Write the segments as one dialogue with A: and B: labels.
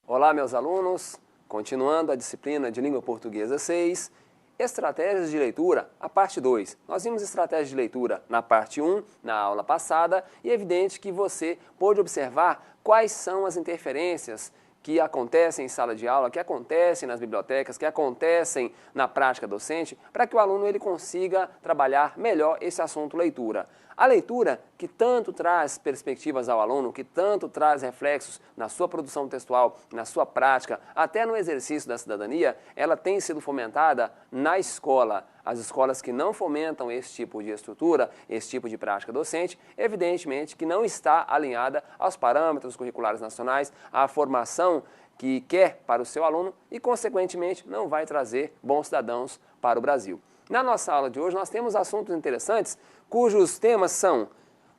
A: Olá, meus alunos, continuando a disciplina de Língua Portuguesa 6, Estratégias de Leitura, a parte 2. Nós vimos estratégias de leitura na parte 1, na aula passada, e é evidente que você pôde observar quais são as interferências que acontecem em sala de aula, que acontecem nas bibliotecas, que acontecem na prática docente, para que o aluno ele consiga trabalhar melhor esse assunto leitura. A leitura que tanto traz perspectivas ao aluno, que tanto traz reflexos na sua produção textual, na sua prática, até no exercício da cidadania, ela tem sido fomentada na escola. As escolas que não fomentam esse tipo de estrutura, esse tipo de prática docente, evidentemente que não está alinhada aos parâmetros curriculares nacionais, à formação que quer para o seu aluno e, consequentemente, não vai trazer bons cidadãos para o Brasil. Na nossa aula de hoje, nós temos assuntos interessantes, cujos temas são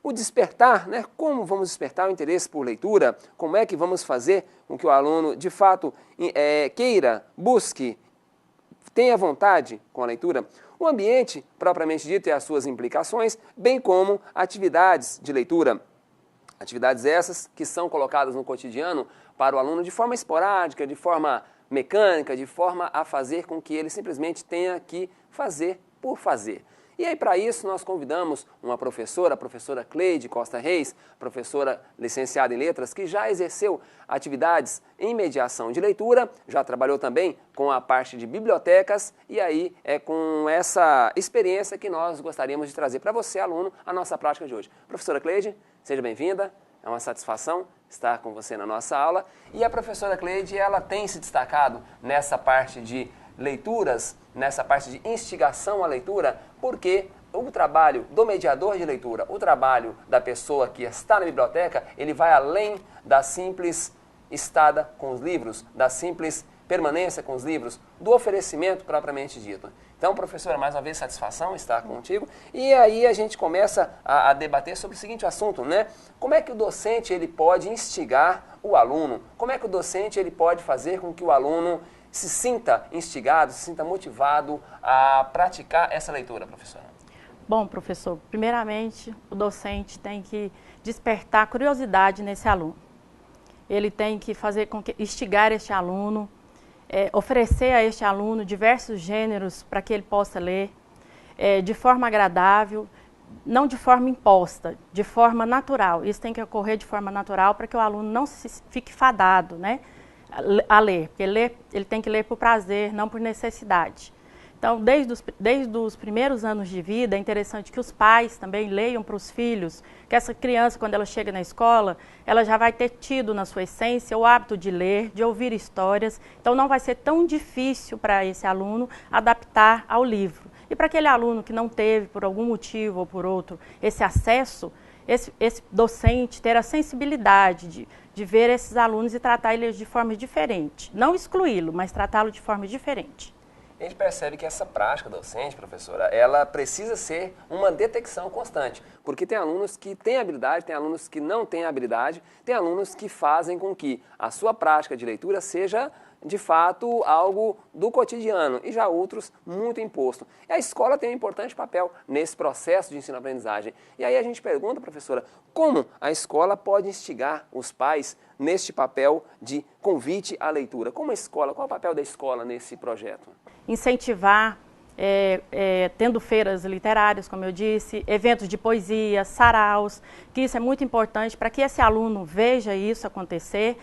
A: o despertar, né? Como vamos despertar o interesse por leitura, como é que vamos fazer com que o aluno, de fato, queira, busque, tenha vontade com a leitura, o ambiente, propriamente dito, e as suas implicações, bem como atividades de leitura. Atividades essas que são colocadas no cotidiano para o aluno de forma esporádica, de forma mecânica, de forma a fazer com que ele simplesmente tenha que fazer por fazer. E aí, para isso, nós convidamos uma professora, a professora Cleide Costa Reis, professora licenciada em Letras, que já exerceu atividades em mediação de leitura, já trabalhou também com a parte de bibliotecas, e aí é com essa experiência que nós gostaríamos de trazer para você, aluno, a nossa prática de hoje. Professora Cleide, seja bem-vinda, é uma satisfação estar com você na nossa aula. E a professora Cleide, ela tem se destacado nessa parte de leituras, nessa parte de instigação à leitura, porque o trabalho do mediador de leitura, o trabalho da pessoa que está na biblioteca, ele vai além da simples estada com os livros, da simples permanência com os livros, do oferecimento propriamente dito. Então, professora, mais uma vez, satisfação estar contigo. E aí a gente começa a debater sobre o seguinte assunto, né? Como é que o docente ele pode instigar o aluno? Como é que o docente ele pode fazer com que o aluno se sinta instigado, se sinta motivado a praticar essa leitura, professora?
B: Bom, professor, primeiramente, o docente tem que despertar curiosidade nesse aluno. Ele tem que fazer com que instigar este aluno, oferecer a este aluno diversos gêneros para que ele possa ler de forma agradável, não de forma imposta, de forma natural. Isso tem que ocorrer de forma natural para que o aluno não fique fadado, né, a ler, porque ele tem que ler por prazer, não por necessidade. Então, desde os primeiros anos de vida, é interessante que os pais também leiam para os filhos, que essa criança, quando ela chega na escola, ela já vai ter tido na sua essência o hábito de ler, de ouvir histórias, então não vai ser tão difícil para esse aluno adaptar ao livro. E para aquele aluno que não teve, por algum motivo ou por outro, esse acesso, esse docente ter a sensibilidade de ver esses alunos e tratar eles de forma diferente. Não excluí-lo, mas tratá-lo de forma diferente.
A: A gente percebe que essa prática docente, professora, ela precisa ser uma detecção constante, porque tem alunos que têm habilidade, tem alunos que não têm habilidade, tem alunos que fazem com que a sua prática de leitura seja, de fato, algo do cotidiano e já outros muito imposto. E a escola tem um importante papel nesse processo de ensino-aprendizagem. E aí a gente pergunta, professora, como a escola pode instigar os pais neste papel de convite à leitura? Como a escola, qual é o papel da escola nesse projeto?
B: Incentivar, tendo feiras literárias, como eu disse, eventos de poesia, saraus, que isso é muito importante para que esse aluno veja isso acontecer,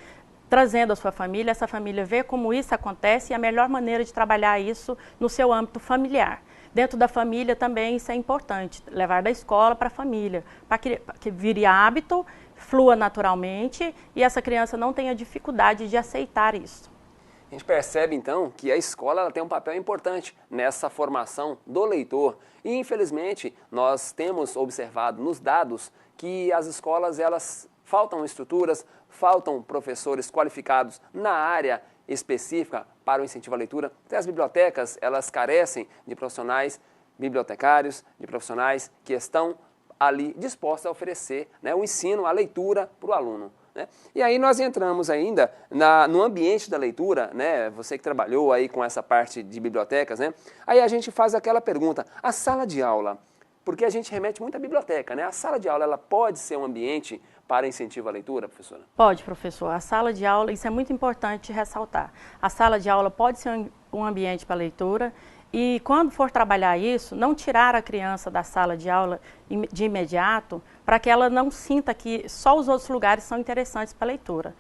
B: trazendo a sua família, essa família vê como isso acontece e a melhor maneira de trabalhar isso no seu âmbito familiar. Dentro da família também isso é importante, levar da escola para a família, para que vire hábito, flua naturalmente e essa criança não tenha dificuldade de aceitar isso.
A: A gente percebe, então, que a escola ela tem um papel importante nessa formação do leitor. E, infelizmente, nós temos observado nos dados que as escolas elas faltam estruturas, faltam professores qualificados na área específica para o incentivo à leitura. Até as bibliotecas elas carecem de profissionais bibliotecários, de profissionais que estão ali dispostos a oferecer, né, o ensino, a leitura para o aluno. Né? E aí nós entramos ainda no ambiente da leitura, né? Você que trabalhou aí com essa parte de bibliotecas, né? Aí a gente faz aquela pergunta, a sala de aula, porque a gente remete muito à biblioteca, né? A sala de aula ela pode ser um ambiente para incentivo à leitura, professora?
B: Pode, professor. A sala de aula, isso é muito importante ressaltar. A sala de aula pode ser um ambiente para leitura e quando for trabalhar isso, não tirar a criança da sala de aula de imediato para que ela não sinta que só os outros lugares são interessantes para leitura.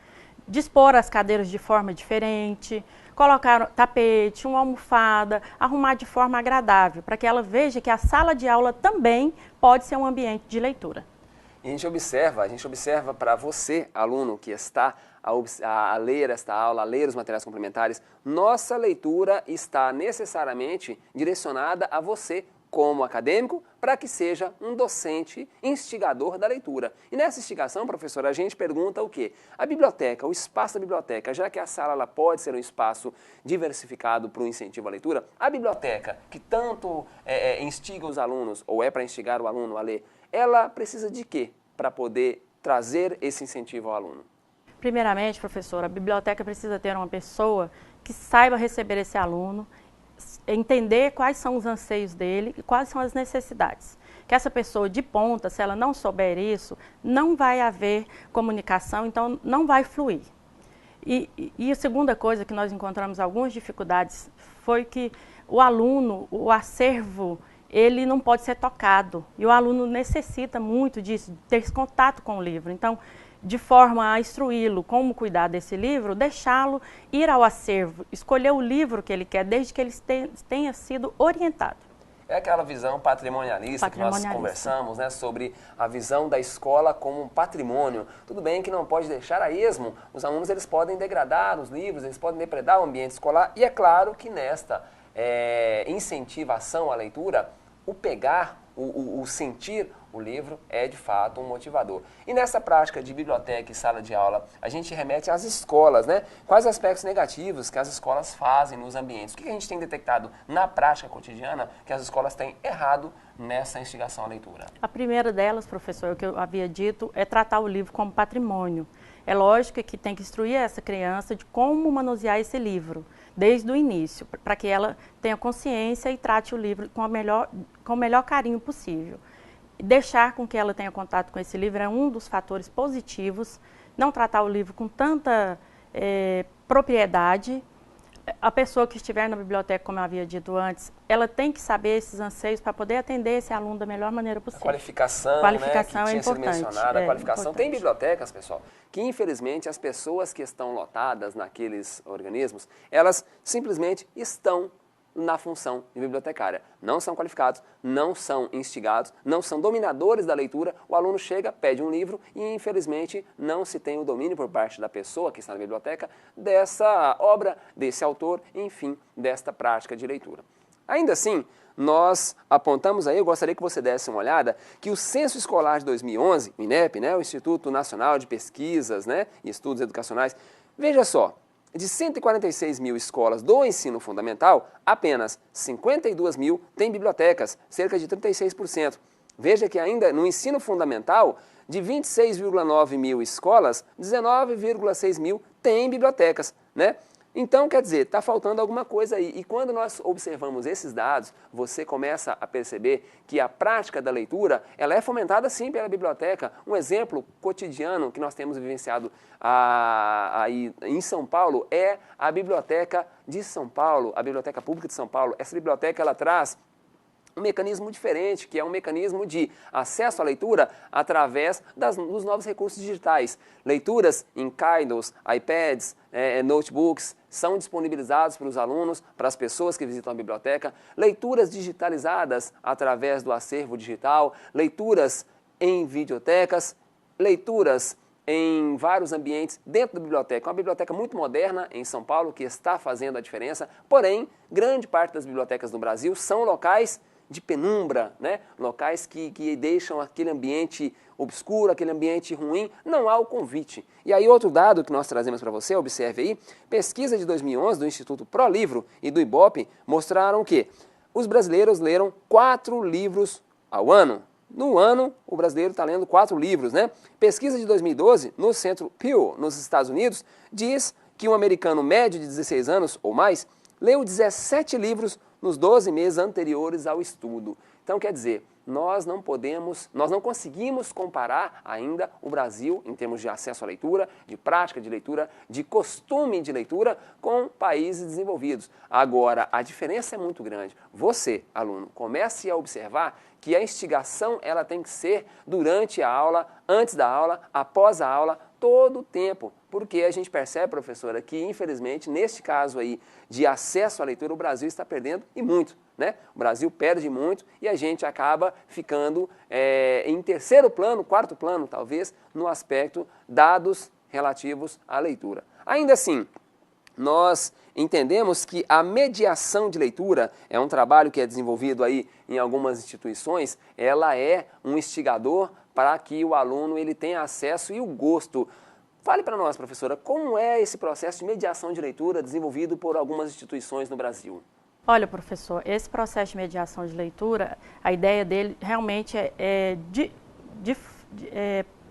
B: Dispor as cadeiras de forma diferente, colocar tapete, uma almofada, arrumar de forma agradável, para que ela veja que a sala de aula também pode ser um ambiente de leitura.
A: E a gente observa para você, aluno que está a ler esta aula, a ler os materiais complementares, nossa leitura está necessariamente direcionada a você, como acadêmico, para que seja um docente instigador da leitura. E nessa instigação, professora, a gente pergunta o quê? A biblioteca, o espaço da biblioteca, já que a sala ela pode ser um espaço diversificado para o incentivo à leitura, a biblioteca, que tanto instiga os alunos, ou é para instigar o aluno a ler, ela precisa de quê para poder trazer esse incentivo ao aluno?
B: Primeiramente, professora, a biblioteca precisa ter uma pessoa que saiba receber esse aluno, entender quais são os anseios dele e quais são as necessidades. Que essa pessoa de ponta, se ela não souber isso, não vai haver comunicação, então não vai fluir. E a segunda coisa que nós encontramos algumas dificuldades foi que o aluno, o acervo, ele não pode ser tocado. E o aluno necessita muito disso, de ter esse contato com o livro. Então, de forma a instruí-lo como cuidar desse livro, deixá-lo ir ao acervo, escolher o livro que ele quer, desde que ele tenha sido orientado.
A: É aquela visão patrimonialista que nós conversamos, né, sobre a visão da escola como um patrimônio. Tudo bem que não pode deixar a esmo, os alunos eles podem degradar os livros, eles podem depredar o ambiente escolar, e é claro que nesta incentivação à leitura, o pegar, o sentir o livro é de fato um motivador. E nessa prática de biblioteca e sala de aula, a gente remete às escolas, né? Quais aspectos negativos que as escolas fazem nos ambientes? O que a gente tem detectado na prática cotidiana que as escolas têm errado nessa instigação à leitura?
B: A primeira delas, professor, o que eu havia dito, é tratar o livro como patrimônio. É lógico que tem que instruir essa criança de como manusear esse livro, desde o início, para que ela tenha consciência e trate o livro com o melhor carinho possível. Deixar com que ela tenha contato com esse livro é um dos fatores positivos, não tratar o livro com tanta propriedade. A pessoa que estiver na biblioteca, como eu havia dito antes, ela tem que saber esses anseios para poder atender esse aluno da melhor maneira possível.
A: A qualificação, né, que tinha sido mencionada, a qualificação. Tem bibliotecas, pessoal, que infelizmente as pessoas que estão lotadas naqueles organismos, elas simplesmente estão na função de bibliotecária. Não são qualificados, não são instigados, não são dominadores da leitura. O aluno chega, pede um livro e, infelizmente, não se tem o domínio por parte da pessoa que está na biblioteca dessa obra, desse autor, enfim, desta prática de leitura. Ainda assim, nós apontamos aí, eu gostaria que você desse uma olhada, que o Censo Escolar de 2011, o INEP, né, o Instituto Nacional de Pesquisas, né, e Estudos Educacionais, veja só, de 146 mil escolas do ensino fundamental, apenas 52 mil têm bibliotecas, cerca de 36%. Veja que ainda no ensino fundamental, de 26,9 mil escolas, 19,6 mil têm bibliotecas, né? Então, quer dizer, está faltando alguma coisa aí. E quando nós observamos esses dados, você começa a perceber que a prática da leitura, ela é fomentada sim pela biblioteca. Um exemplo cotidiano que nós temos vivenciado aí em São Paulo é a Biblioteca de São Paulo, a Biblioteca Pública de São Paulo. Essa biblioteca, ela traz um mecanismo diferente, que é um mecanismo de acesso à leitura através dos novos recursos digitais. Leituras em Kindles, iPads, notebooks são disponibilizados para os alunos, para as pessoas que visitam a biblioteca. Leituras digitalizadas através do acervo digital, leituras em videotecas, leituras em vários ambientes dentro da biblioteca. Uma biblioteca muito moderna em São Paulo que está fazendo a diferença, porém, grande parte das bibliotecas no Brasil são locais de penumbra, né? Locais que deixam aquele ambiente obscuro, aquele ambiente ruim, não há o convite. E aí outro dado que nós trazemos para você, observe aí, pesquisa de 2011 do Instituto ProLivro e do Ibope mostraram que os brasileiros leram 4 livros ao ano. No ano, o brasileiro está lendo 4 livros, né? Pesquisa de 2012 no Centro Pew, nos Estados Unidos, diz que um americano médio de 16 anos ou mais leu 17 livros nos 12 meses anteriores ao estudo. Então, quer dizer, nós não conseguimos comparar ainda o Brasil em termos de acesso à leitura, de prática de leitura, de costume de leitura com países desenvolvidos. Agora, a diferença é muito grande. Você, aluno, comece a observar que a instigação ela tem que ser durante a aula, antes da aula, após a aula, todo o tempo. Porque a gente percebe, professora, que infelizmente, neste caso aí de acesso à leitura, o Brasil está perdendo e muito, né? O Brasil perde muito e a gente acaba ficando em terceiro plano, quarto plano, talvez, no aspecto dados relativos à leitura. Ainda assim, nós entendemos que a mediação de leitura é um trabalho que é desenvolvido aí em algumas instituições, ela é um instigador para que o aluno ele tenha acesso e o gosto. Fale para nós, professora, como é esse processo de mediação de leitura desenvolvido por algumas instituições no Brasil?
B: Olha, professor, esse processo de mediação de leitura, a ideia dele realmente é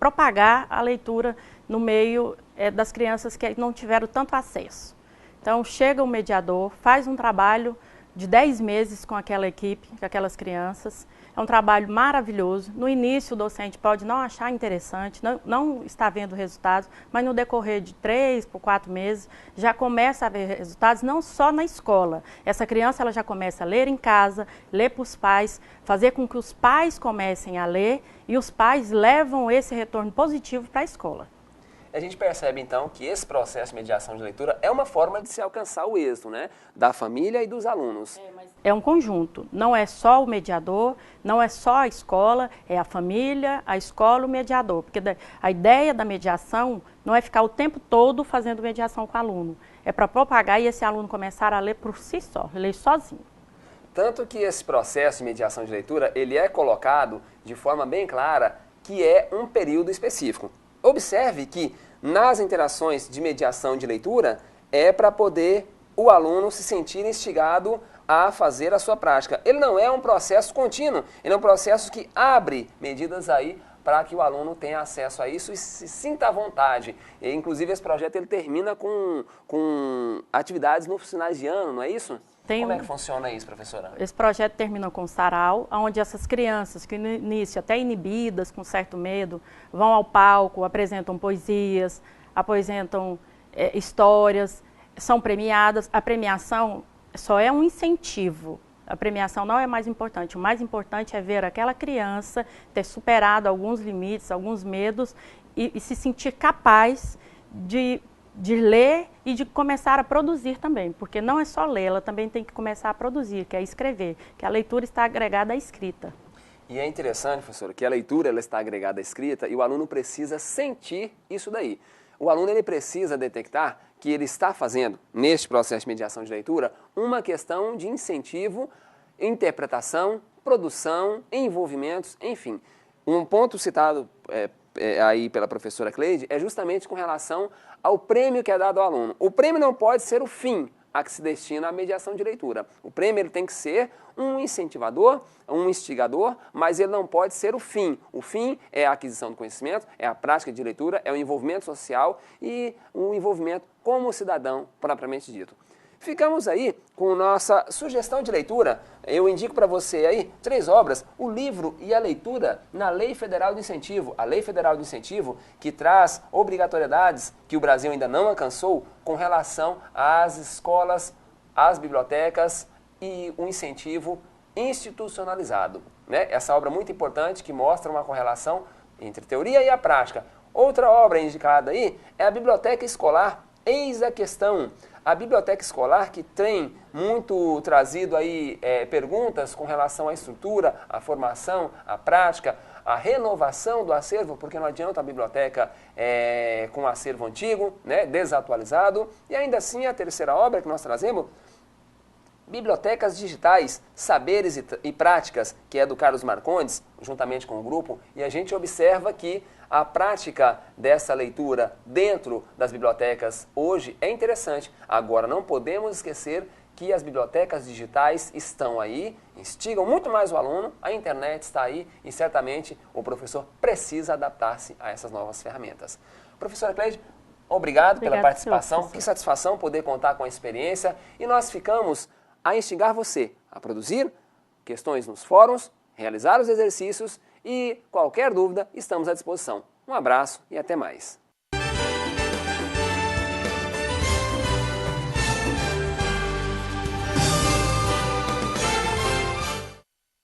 B: propagar a leitura no meio das crianças que não tiveram tanto acesso. Então, chega o mediador, faz um trabalho de 10 meses com aquela equipe, com aquelas crianças. É um trabalho maravilhoso. No início, o docente pode não achar interessante, não está vendo resultados, mas no decorrer de 3 por 4 meses, já começa a ver resultados, não só na escola. Essa criança ela já começa a ler em casa, ler para os pais, fazer com que os pais comecem a ler e os pais levam esse retorno positivo para a escola.
A: A gente percebe, então, que esse processo de mediação de leitura é uma forma de se alcançar o êxito, né, da família e dos alunos.
B: É um conjunto, não é só o mediador, não é só a escola, é a família, a escola e o mediador. Porque a ideia da mediação não é ficar o tempo todo fazendo mediação com o aluno, é para propagar e esse aluno começar a ler por si só, ler sozinho.
A: Tanto que esse processo de mediação de leitura, ele é colocado de forma bem clara que é um período específico. Observe que nas interações de mediação de leitura é para poder o aluno se sentir instigado a fazer a sua prática. Ele não é um processo contínuo, ele é um processo que abre medidas aí para que o aluno tenha acesso a isso e se sinta à vontade. E, inclusive, esse projeto ele termina com atividades nos finais de ano, não é isso? Como é que funciona isso, professora?
B: Esse projeto termina com o sarau, onde essas crianças que no início até inibidas, com certo medo, vão ao palco, apresentam poesias, apresentam histórias, são premiadas. A premiação só é um incentivo, a premiação não é mais importante. O mais importante é ver aquela criança ter superado alguns limites, alguns medos e se sentir capaz de ler e de começar a produzir também, porque não é só ler, ela também tem que começar a produzir, que é escrever, que a leitura está agregada à escrita.
A: E é interessante, professora, que a leitura ela está agregada à escrita e o aluno precisa sentir isso daí. O aluno ele precisa detectar que ele está fazendo, neste processo de mediação de leitura, uma questão de incentivo, interpretação, produção, envolvimentos, enfim. Um ponto citado aí pela professora Cleide é justamente com relação ao prêmio que é dado ao aluno. O prêmio não pode ser o fim a que se destina a mediação de leitura. O prêmio ele tem que ser um incentivador, um instigador, mas ele não pode ser o fim. O fim é a aquisição do conhecimento, é a prática de leitura, é o envolvimento social e o envolvimento como cidadão propriamente dito. Ficamos aí com nossa sugestão de leitura. Eu indico para você aí 3 obras, o livro e a leitura na Lei Federal de Incentivo. A Lei Federal de Incentivo que traz obrigatoriedades que o Brasil ainda não alcançou com relação às escolas, às bibliotecas e o incentivo institucionalizado, né? Essa obra muito importante que mostra uma correlação entre teoria e a prática. Outra obra indicada aí é a Biblioteca Escolar. Eis a questão. A biblioteca escolar que tem muito trazido aí perguntas com relação à estrutura, à formação, à prática, à renovação do acervo, porque não adianta a biblioteca com acervo antigo, né, desatualizado. E ainda assim a terceira obra que nós trazemos, Bibliotecas Digitais, Saberes e Práticas, que é do Carlos Marcondes, juntamente com o grupo, e a gente observa que a prática dessa leitura dentro das bibliotecas hoje é interessante. Agora, não podemos esquecer que as bibliotecas digitais estão aí, instigam muito mais o aluno, a internet está aí e certamente o professor precisa adaptar-se a essas novas ferramentas. Professora Cleide, obrigado pela participação,
B: senhor,
A: que satisfação poder contar com a experiência e nós ficamos a instigar você a produzir questões nos fóruns, realizar os exercícios e qualquer dúvida estamos à disposição. Um abraço e até mais.